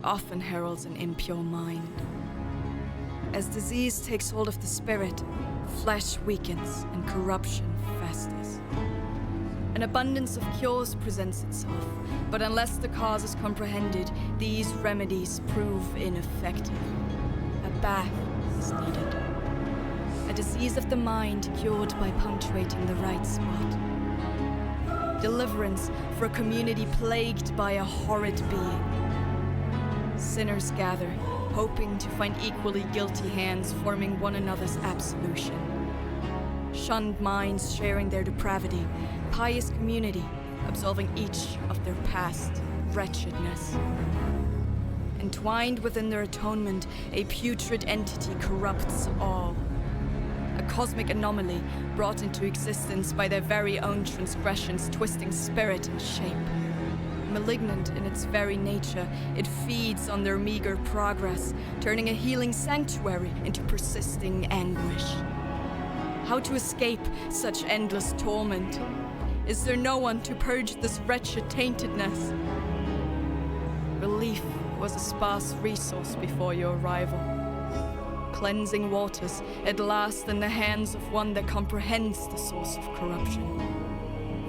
often heralds an impure mind. As disease takes hold of the spirit, flesh weakens and corruption festers. An abundance of cures presents itself, but unless the cause is comprehended, these remedies prove ineffective. A bath is needed. A disease of the mind cured by punctuating the right spot. Deliverance for a community plagued by a horrid being. Sinners gather, hoping to find equally guilty hands forming one another's absolution. Shunned minds sharing their depravity, pious community absolving each of their past wretchedness. Entwined within their atonement, a putrid entity corrupts all. A cosmic anomaly brought into existence by their very own transgressions, twisting spirit and shape. Malignant in its very nature, it feeds on their meager progress, turning a healing sanctuary into persisting anguish. How to escape such endless torment? Is there no one to purge this wretched taintedness? Relief was a sparse resource before your arrival. Cleansing waters, at last in the hands of one that comprehends the source of corruption.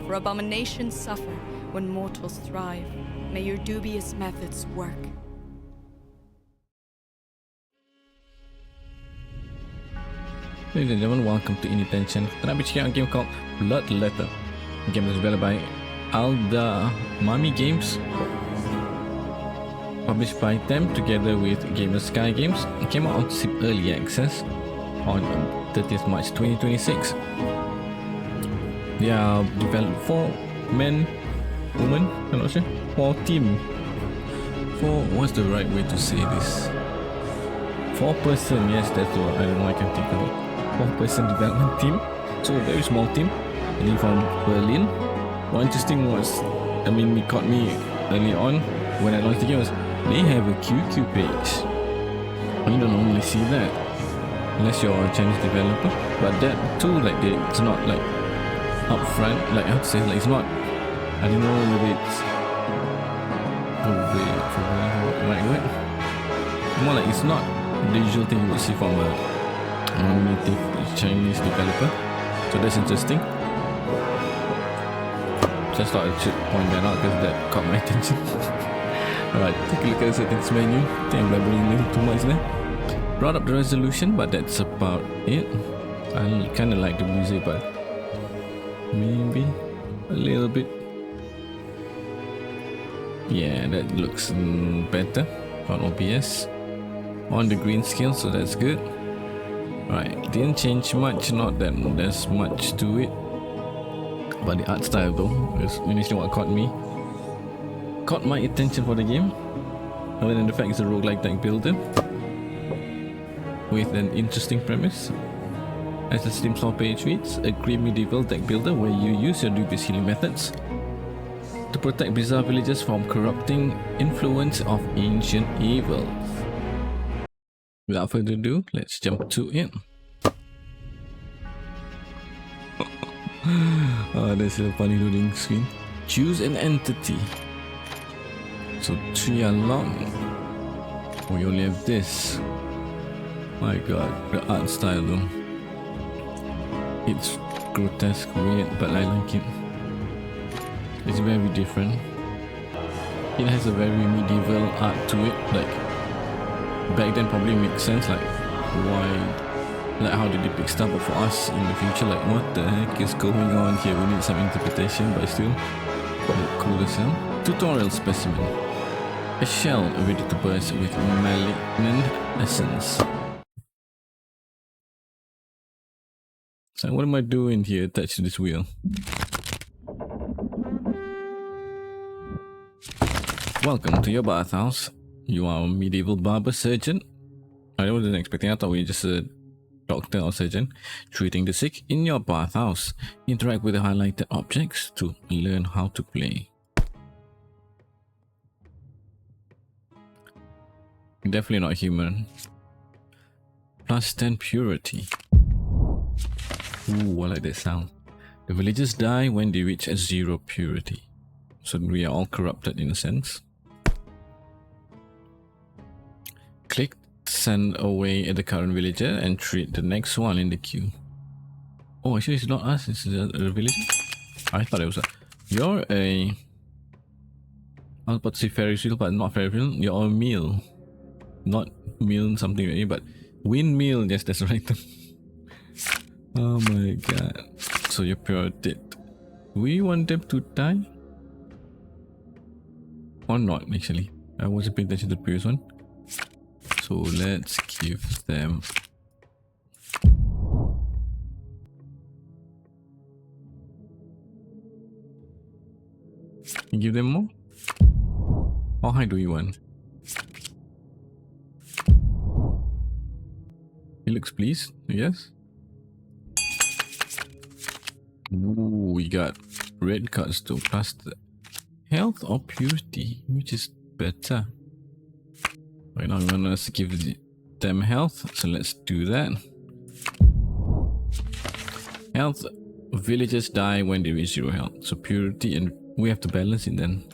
For abominations suffer when mortals thrive. May your dubious methods work. Ladies and gentlemen, welcome to IndieTention. Tonight we're checking out a game called BLOODLETTER. The game is developed by ALDAMAMI Games, published by them together with Gamersky Games. It came out on SIP Early Access on 30th March 2026. They are developed for men, women, I'm not sure, for team. For, what's the right way to say this? 4-person, yes, that's the I don't know, I can think of it. 4-person development team, so a very small team, and then from Berlin. What interesting was, I mean, it caught me early on when I launched the game was, they have a QQ page. You don't normally see that unless you're a Chinese developer, but that too, like, it's not like upfront, like how to say, like, it's not, I don't know if it's right, more like it's not the usual thing you would see from a native Chinese developer, so that's interesting. Just thought I should point that out because that caught my attention. Alright, take a look at the settings menu. I think I'm blabbering a little too much there. Brought up the resolution, but that's about it. I kinda like the music, but maybe a little bit. Yeah, that looks better on OBS. On the green scale, so that's good. Right, didn't change much, not that there's much to it. But the art style though is initially what caught my attention for the game. Other than the fact it's a roguelike deck builder with an interesting premise. As the Steam store page reads, a grim medieval deck builder where you use your dubious healing methods to protect bizarre villagers from corrupting influence of ancient evils. Without further ado, let's jump to it. Oh, that's a funny loading screen. Choose an entity. So 3 are locked. We only have this. My god, the art style though. It's grotesque, weird, but I like it. It's very different. It has a very medieval art to it. Like back then probably makes sense, like why, like how they depict stuff, but for us in the future, like what the heck is going on here? We need some interpretation, but still cool as hell. Tutorial specimen. A shell ready to burst with malignant essence. So what am I doing here attached to this wheel? Welcome to your bathhouse. You are a medieval barber surgeon. I wasn't expecting, I thought we were just a doctor or surgeon treating the sick in your bathhouse. Interact with the highlighted objects to learn how to play. Definitely not human. Plus 10 purity. Ooh, I like that sound. The villagers die when they reach 0 purity. So we are all corrupted in a sense. Click send away at the current villager and treat the next one in the queue. Oh, actually it's not us, it's a villager. I thought it was a... You're a... I was about to say Ferris wheel, but not Ferris wheel. You're a meal. Not meal something really, but windmill. Yes, that's right. Oh my god. So you're pure dead. We want them to die? Or not, actually. I wasn't paying attention to the previous one. So let's give them... Give them more? How high do you want? He looks pleased, yes? Ooh, we got red cards to plus the health or purity, which is better. Right now we want us to give them health, so let's do that. Health, villagers die when they reach 0 health, so purity, and we have to balance it then.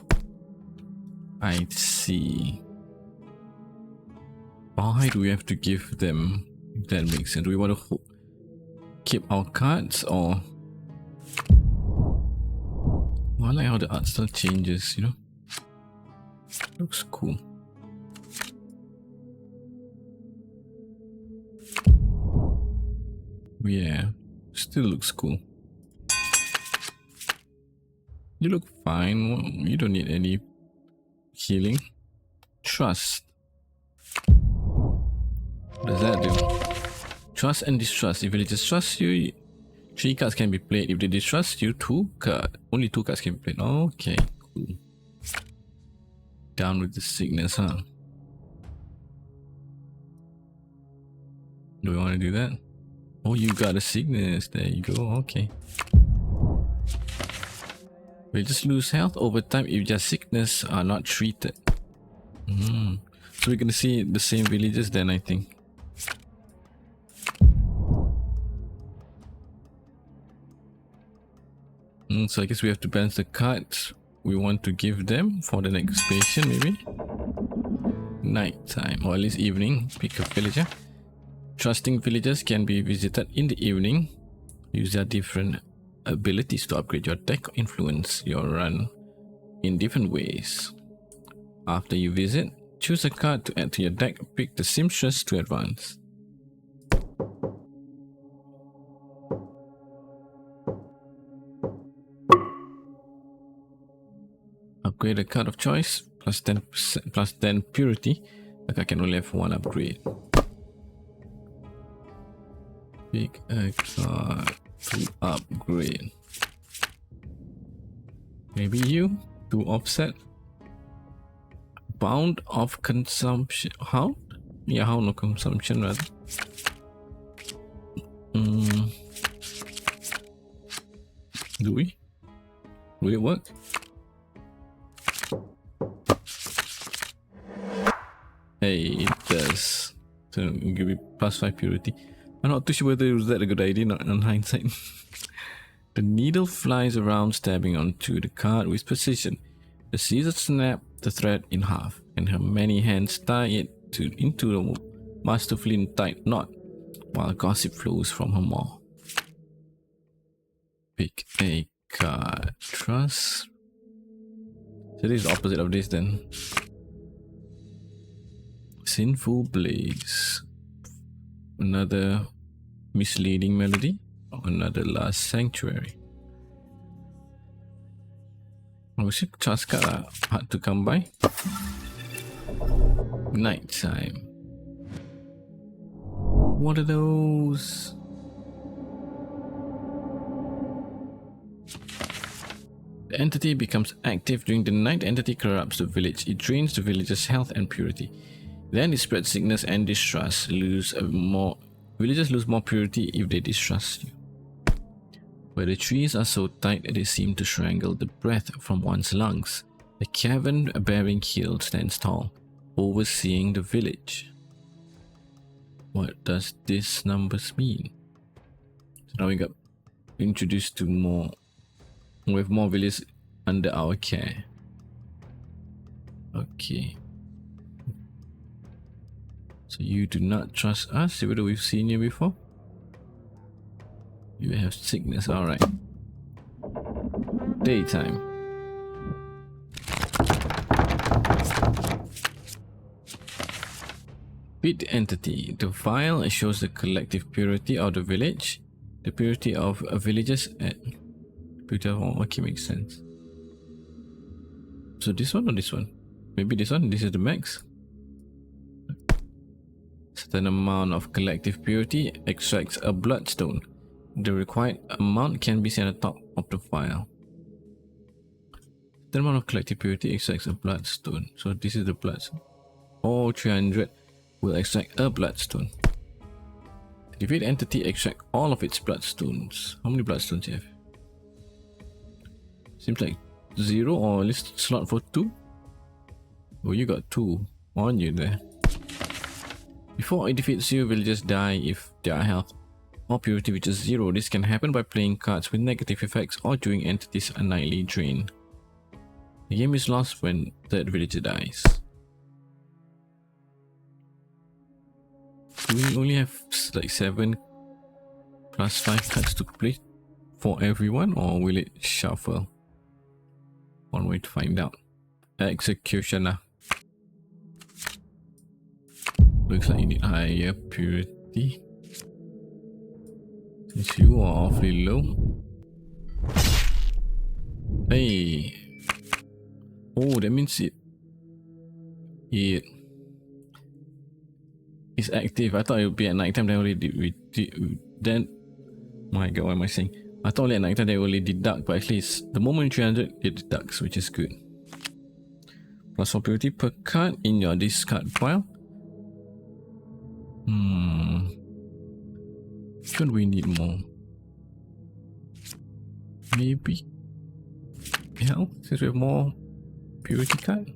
I see. How high do we have to give them? If that makes sense. Do we want to keep our cards or... Oh, I like how the art style changes, you know? Looks cool. Yeah, still looks cool. You look fine. You don't need any healing. Trust. What does that do? Trust and distrust. If villagers trust you, 3 cards can be played. If they distrust you, only 2 cards can be played. Okay, cool. Down with the sickness, huh? Do we want to do that? Oh, you got a sickness. There you go. Okay. We just lose health over time if just sickness are not treated. So we're gonna see the same villagers then, I think. So I guess we have to balance the cards we want to give them for the next patient, maybe. Night time, or at least evening. Pick a villager. Trusting villagers can be visited in the evening. Use their different abilities to upgrade your deck or influence your run in different ways. After you visit, choose a card to add to your deck. Pick the seamstress to advance. Upgrade a card of choice, plus 10%, plus 10 purity. Like I can only have 1 upgrade. Pick a card to upgrade. Maybe you to offset. Bound of consumption. How? Yeah, how no consumption rather. Do we? Will it work? Hey, it does. So give me plus 5 purity. I'm not too sure whether it was that a good idea, not on hindsight. The needle flies around, stabbing onto the card with precision. The scissors snap the thread in half, and her many hands tie it into a masterfully tight knot, while gossip flows from her maw. Pick a card. Trust. So this is the opposite of this then. Sinful Blaze. Another misleading melody. Another last sanctuary. Obviously, trust card are hard to come by. Nighttime. What are those? The entity becomes active during the night. The entity corrupts the village. It drains the village's health and purity. Then it spreads sickness and distrust. Villagers lose more purity if they distrust you. Where the trees are so tight that they seem to strangle the breath from one's lungs, a cavern-bearing hill stands tall, overseeing the village. What does this numbers mean? So now we got introduced to more. We have more villages under our care. Okay. So you do not trust us, even though we've seen you before. You have sickness, alright. Daytime. Bit entity. The vial shows the collective purity of the village. The purity of villagers at purity of all. Okay, makes sense. So this one or this one? Maybe this one. This is the max. Certain amount of collective purity extracts a bloodstone. The required amount can be seen at the top of the vial. Certain amount of collective purity extracts a bloodstone. So this is the bloodstone. All 300 will extract a bloodstone. The defeat entity extract all of its bloodstones. How many bloodstones you have? Seems like 0 or at least slot for 2. Oh, you got 2 on you there. Before it defeats you, villagers die if their health or purity reaches 0. This can happen by playing cards with negative effects or during entities annihilate drain. The game is lost when third villager dies. Do we only have like 7 plus 5 cards to play for everyone, or will it shuffle? One way to find out. Executioner. Looks like you need higher purity. Since you are awfully low. Hey. Oh, that means it is active. I thought it would be at night time. Then then my god, what am I saying? I thought only at night time they only deduct, but actually it's the moment 300 it deducts, which is good. Plus 4 purity per card in your discard pile. Should we need more? Maybe health, since we have more purity card.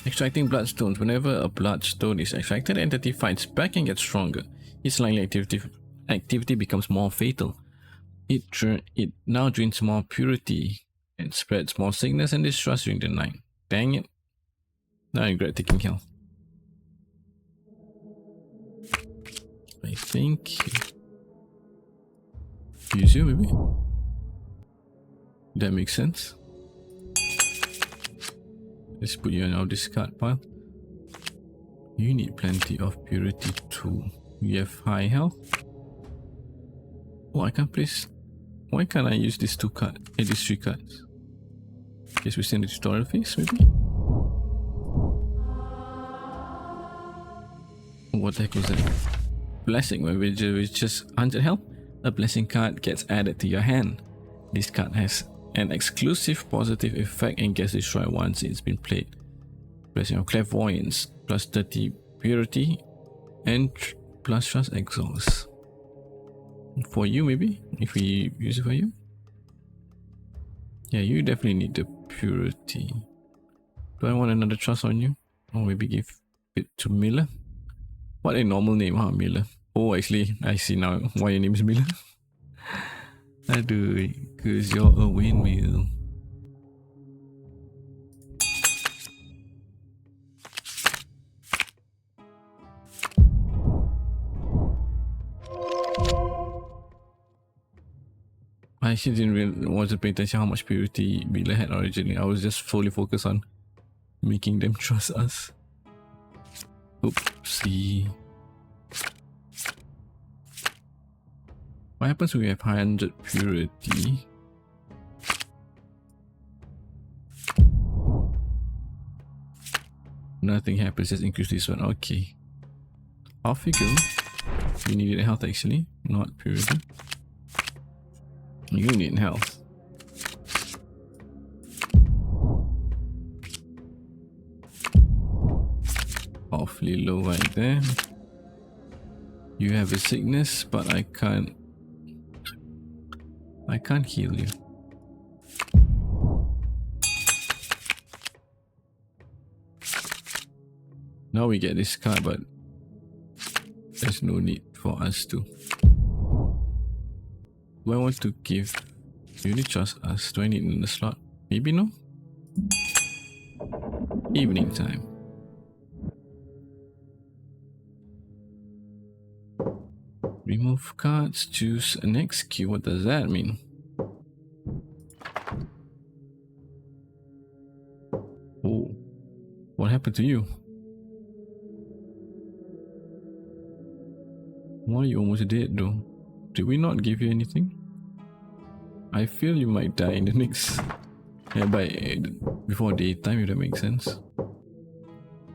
Extracting bloodstones. Whenever a bloodstone is extracted, the entity fights back and gets stronger. Its likely activity becomes more fatal. It now drains more purity and spreads more sickness and distress during the night. Dang it. Now I regret taking health. I think use you maybe. That makes sense. Let's put you in our discard pile. You need plenty of purity too. You have high health. Oh, I can't place. Why can't I use these 2 cards? These 3 cards. Guess we send the tutorial phase maybe. What the heck was that? Blessing. When we just 100 health, a blessing card gets added to your hand. This card has an exclusive positive effect and gets destroyed once it's been played. Blessing of Clairvoyance, plus 30 purity, and plus trust exhaust. For you maybe, if we use it for you. Yeah, you definitely need the purity. Do I want another trust on you? Or maybe give it to Miller? What a normal name, huh, Miller? Oh, actually, I see now why your name is Miller. Aduh, because you're a windmill. I actually wasn't paying attention how much purity Miller had originally. I was just fully focused on making them trust us. Oopsie. What happens when we have 100 purity? Nothing happens, just increase this one. Okay. Off you go. You needed health actually, not purity. You need health. Awfully low right there. You have a sickness, but I can't heal you. Now we get this card, but there's no need for us to. Do I want to give? You need to trust us. Do I need in the slot? Maybe no. Evening time. Remove cards, choose an next queue. What does that mean? Oh, what happened to you? Why are you almost dead though? Did we not give you anything? I feel you might die in the next... Yeah, before daytime, if that makes sense.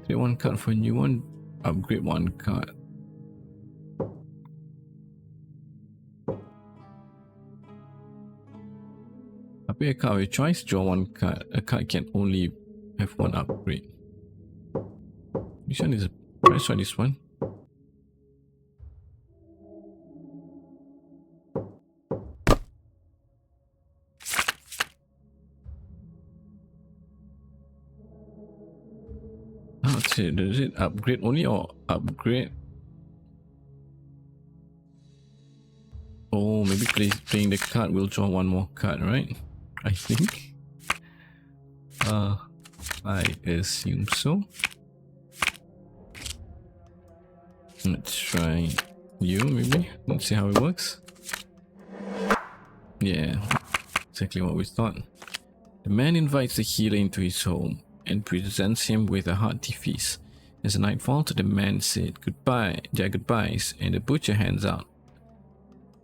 Trade one card for a new one, upgrade one card. Pay a card with choice, draw one card. A card can only have one upgrade. Which one is it? Let's try this one. That's it. Does it upgrade only or upgrade? Oh, maybe playing the card will draw one more card, right? I think. I assume so. Let's try you, maybe. Let's see how it works. Yeah, exactly what we thought. The man invites the healer into his home and presents him with a hearty feast. As the night falls, the man said goodbye, their goodbyes, and the butcher hands out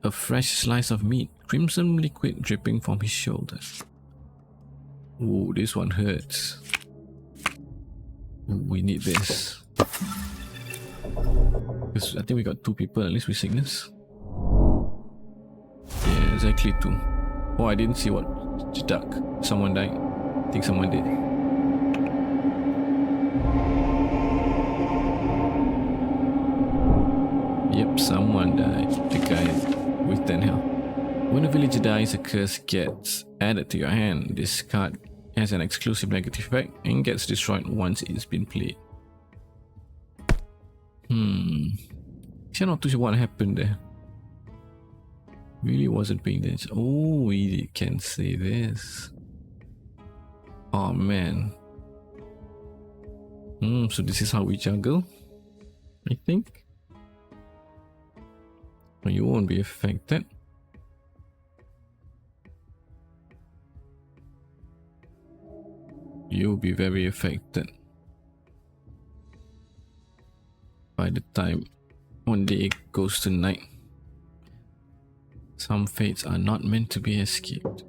a fresh slice of meat, crimson liquid dripping from his shoulder. Ooh, this one hurts. Ooh, we need this. Because I think we got 2 people at least with sickness. Yeah, exactly 2. Oh, I didn't see what stuck. Someone died. I think someone did. Yep, someone died. The guy with 10 health. When a villager dies, a curse gets added to your hand. This card has an exclusive negative effect and gets destroyed once it's been played. I'm not too sure what happened there. Really wasn't paying attention. Oh, we can say this. Oh man. So this is how we juggle, I think. You won't be affected. You'll be very affected by the time one day it goes to night. Some fates are not meant to be escaped.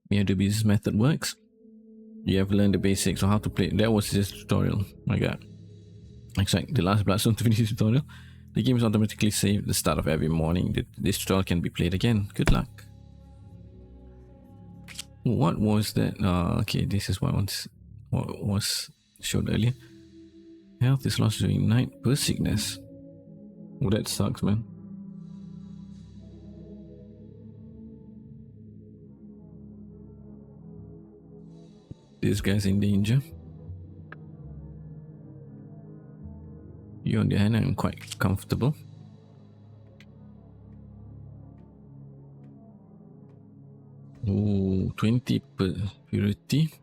Here the business method works. You have learned the basics of how to play. That was this tutorial. My god. Exactly. The last Bloodstone to finish this tutorial. The game is automatically saved at the start of every morning. This tutorial can be played again. Good luck. What was that? Okay, this is what was showed earlier. Health is lost during night per sickness. Oh, that sucks, man. This guy's in danger. You on the hand, I'm quite comfortable. Oh, 20 per purity.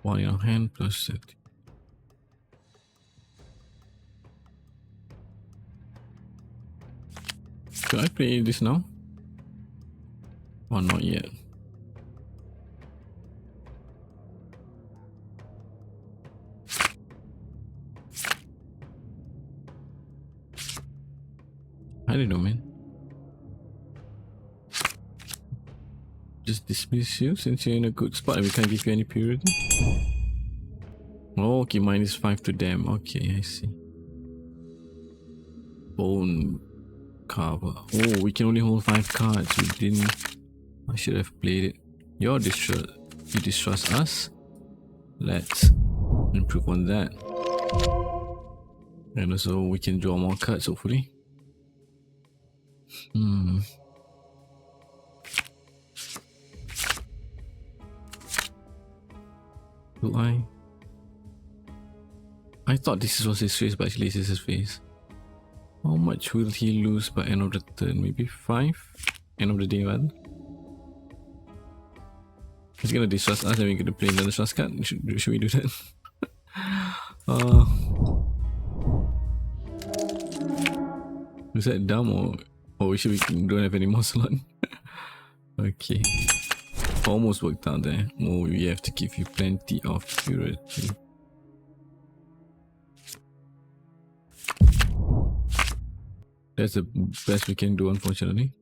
While your hand plus 30. Should I play this now? Or not yet? I don't know, man. Just dismiss you since you're in a good spot and we can't give you any purity. Oh, okay, -5 to them. Okay, I see. Bone cover. Oh, we can only hold 5 cards. We didn't. I should have played it. You distrust us. Let's improve on that. And also we can draw more cards hopefully. Do I thought this was his face, but actually this is his face. How much will he lose by end of the turn? Maybe 5? End of the day rather. He's gonna distrust us and we're gonna play another trust card. Should we do that? Is that dumb or we don't have any more slot? Okay. Almost worked out there. Oh, we have to give you plenty of purity. That's the best we can do, unfortunately.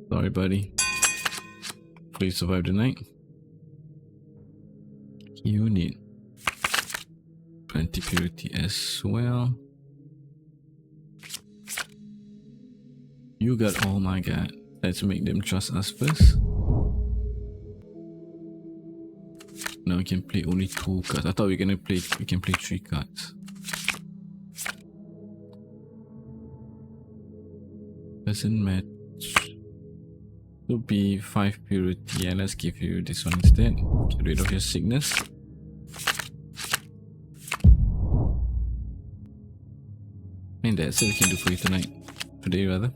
Sorry, buddy. Please survive the night. You need plenty purity as well. You got, oh my god. Let's make them trust us first. Now we can play only 2 cards. I thought we can play 3 cards. Doesn't match. It'll be 5 purity. Yeah, let's give you this one instead. Get rid of your sickness. And that's it we can do for you tonight. Today rather.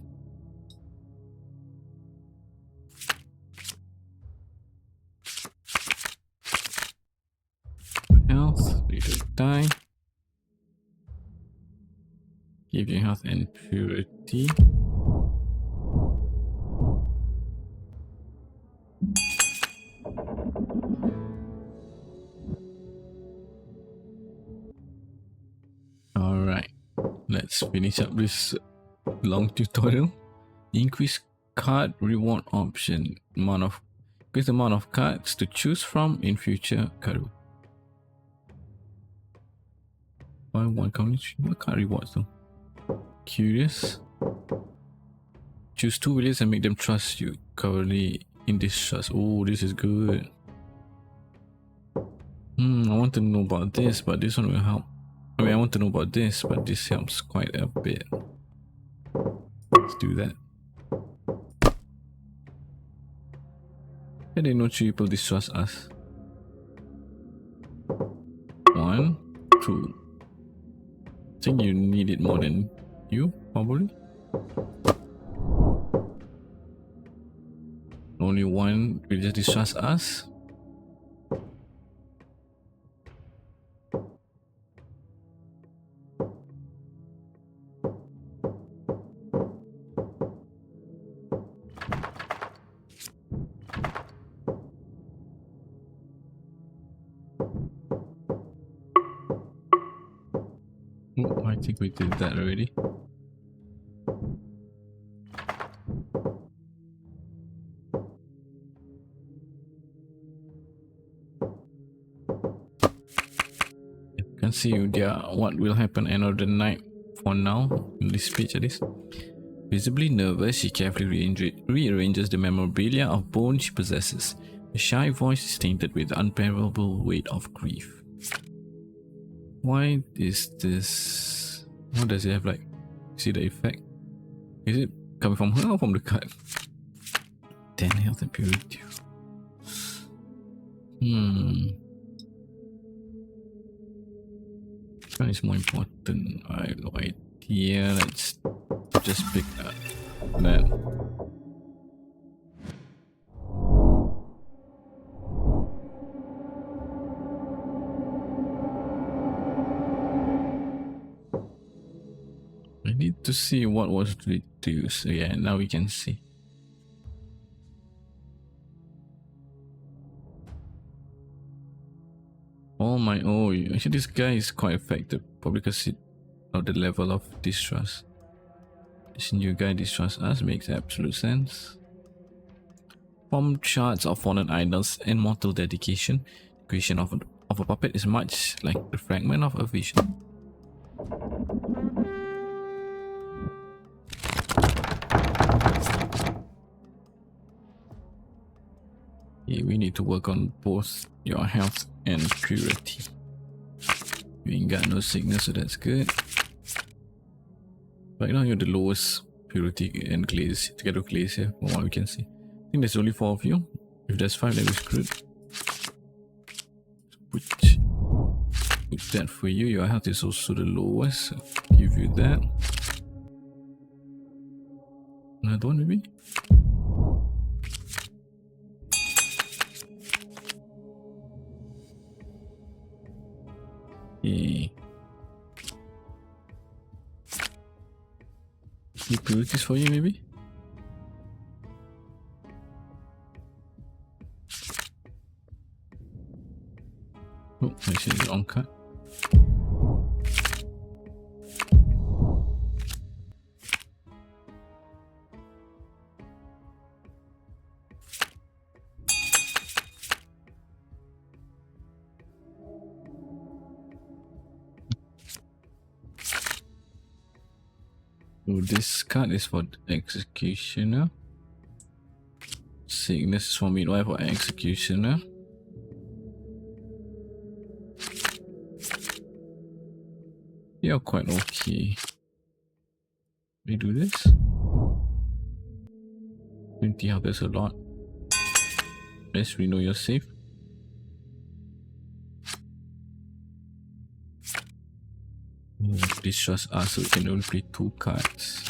Health, you should die. Give you health and purity. Alright, let's finish up this long tutorial. Increase card reward option. Increase the amount of cards to choose from in future card. Why one combination? What card rewards though? Curious. Choose 2 villagers and make them trust you. Currently in this trust. Oh, this is good. I want to know about this, but this one will help. I mean, I want to know about this, but this helps quite a bit. Let's do that. And they know 3 people distrust us. 1, 2. I think you need it more than you, probably. Only 1 will just distrust us. Oh, I think we did that already. You can see what will happen end of the night for now, in this speech at least. Visibly nervous, she carefully rearranges the memorabilia of bone she possesses. The shy voice is tainted with the unbearable weight of grief. Why is this? What does it have like? See the effect? Is it coming from her or from the card? 10 health and purity. Which one is more important? I have no idea. Let's just pick that. I need to see what was reduced. Yeah, now we can see. Actually this guy is quite effective, probably because of the level of distrust. This new guy distrusts us, makes absolute sense. From shards of fallen idols and mortal dedication, the creation of a puppet is much like the fragment of a vision. Yeah, we need to work on both your health and purity. You ain't got no sickness, so that's good. Right now you're the lowest purity and glaze together with glaze here, from what we can see. I think there's only 4 of you. If there's 5, then we're screwed. put that for you. Your health is also the lowest. Give you that. Another one maybe? Okay. Any priorities for you maybe? Oh, actually the wrong card. So this card is for the executioner. Sickness is for midwife or executioner. You're quite okay. We do this. 20 health is a lot. Yes, we know you're safe. Distrust us, so we can only play 2 cards.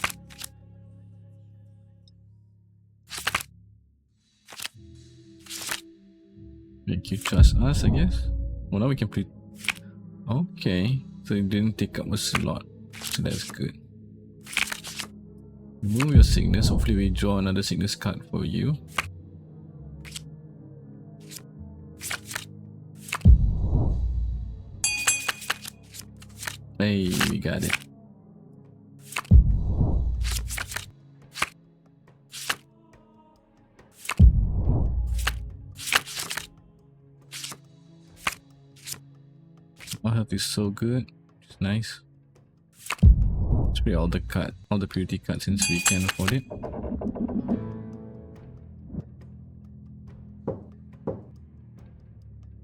Make you trust us, I guess. Well, now we can play. Okay, so it didn't take up a slot, so that's good. Remove your sickness. Hopefully, we draw another sickness card for you. Hey, we got it. Our health is so good. It's nice. Let's play all the purity cards since we can afford it.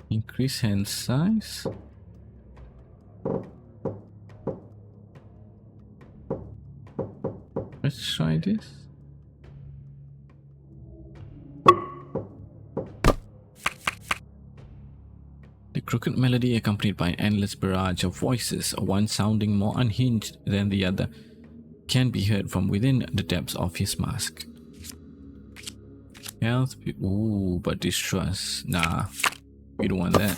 Increase hand size. Let's try this. The crooked melody, accompanied by an endless barrage of voices, one sounding more unhinged than the other, can be heard from within the depths of his mask. Health, ooh, but distrust. Nah, we don't want that.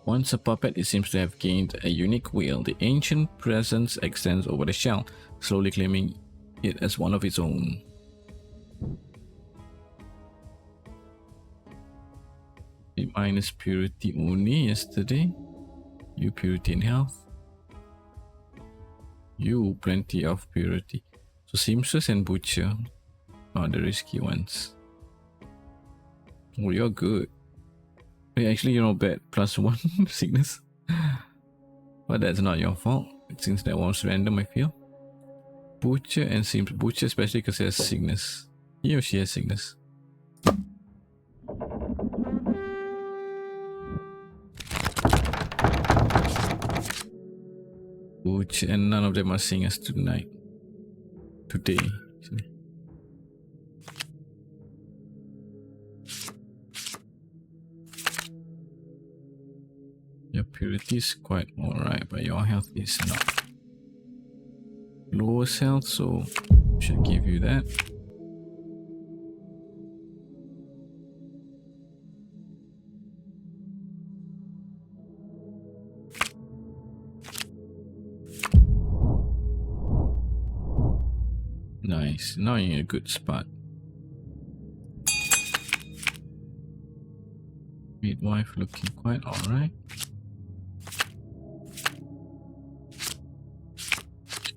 Once a puppet, it seems to have gained a unique will. The ancient presence extends over the shell, slowly claiming it as one of its own. Minus purity only yesterday. You purity and health. You plenty of purity. So seamstress and butcher are the risky ones. Oh, you're good. Hey, actually, you're not bad. +1 sickness. But that's not your fault, since that was random, I feel. Butcher and seems butcher, especially because he has sickness. He or she has sickness. Butcher, and none of them are seeing us tonight. Today, actually. Your purity is quite alright, but your health is not. Lowest health, so should give you that. Nice, now you're in a good spot. Midwife looking quite alright.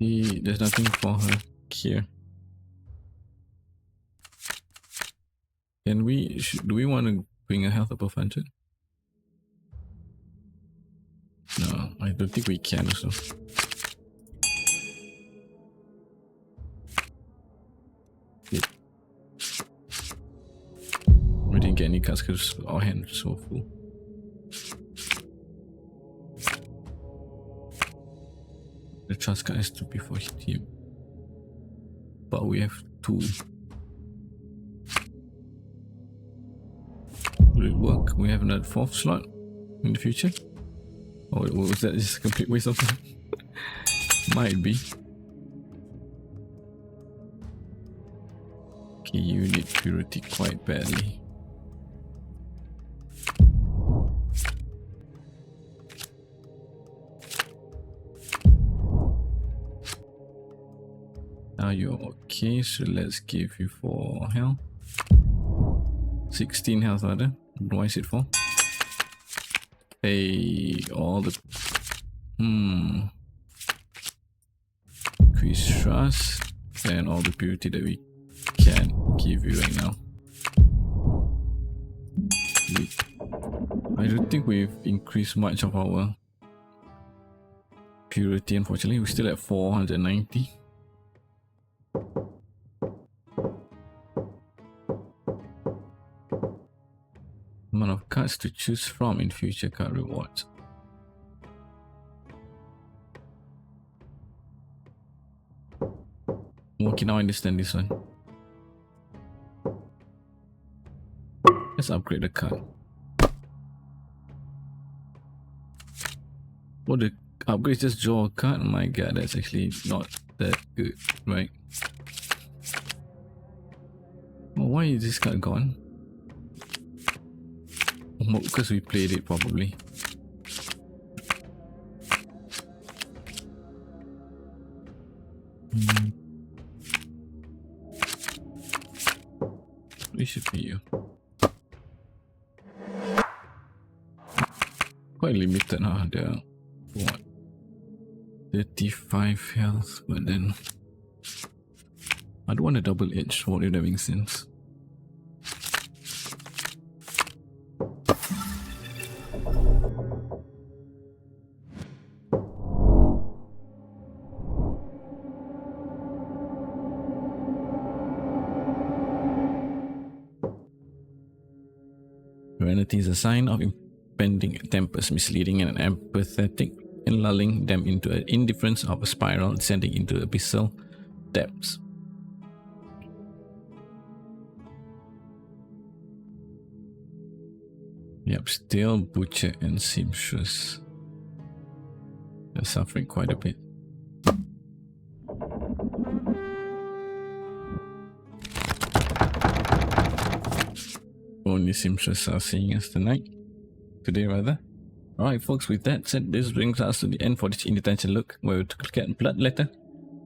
There's nothing for her here. Can we? Do we want to bring a health above 100? No, I don't think we can. So we didn't get any cards because our hand is so full. The trust card has to be for him. But we have 2. Will it work? We have another 4th slot in the future? Or was that just a complete waste of time? Might be. Okay, you need purity quite badly. Now you're okay, so let's give you 4 health. 16 health rather. What is it for? Hey, all the... Increase trust and all the purity that we can give you right now. I don't think we've increased much of our purity, unfortunately. We're still at 490. Amount of cards to choose from in future card rewards. Okay, now I understand this one. Let's upgrade the card. Oh, the upgrade just draw a card? Oh my god, that's actually not that good, right? Oh, why is this card gone? Oh, because we played it probably. It should be you. Quite limited, huh? They're what? 35 health, but then I don't want a double edge sword if that makes sense. Serenity is a sign of impending tempers, misleading and empathetic, and lulling them into an indifference of a spiral descending into abyssal depths. Yep, still Butcher and Seamstress. They're suffering quite a bit. Only Seamstress are seeing us today rather. Alright folks, with that said, this brings us to the end for this IndieTention look, where we took a look at Bloodletter.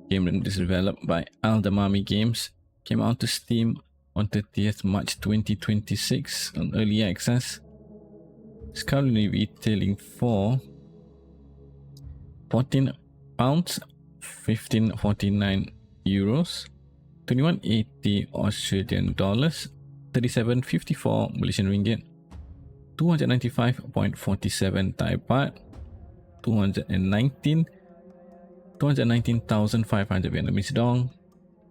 Game that is developed by ALDAMAMI Games. Came out to Steam on 30th March 2026 on early access. It's currently retailing for £14, 15.49 euros, 21.80 Australian dollars, 37.54 Malaysian ringgit, 295.47 Thai baht, 219,500 Vietnamese dong,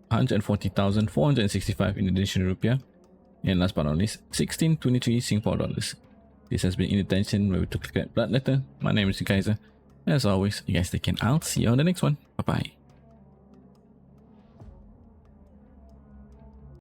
140,465 Indonesian rupiah, and last but not least, 1623 Singapore dollars. This has been IndieTention, where we took a look at Bloodletter. My name is Kaizer. As always, you guys take care. I'll see you on the next one. Bye bye.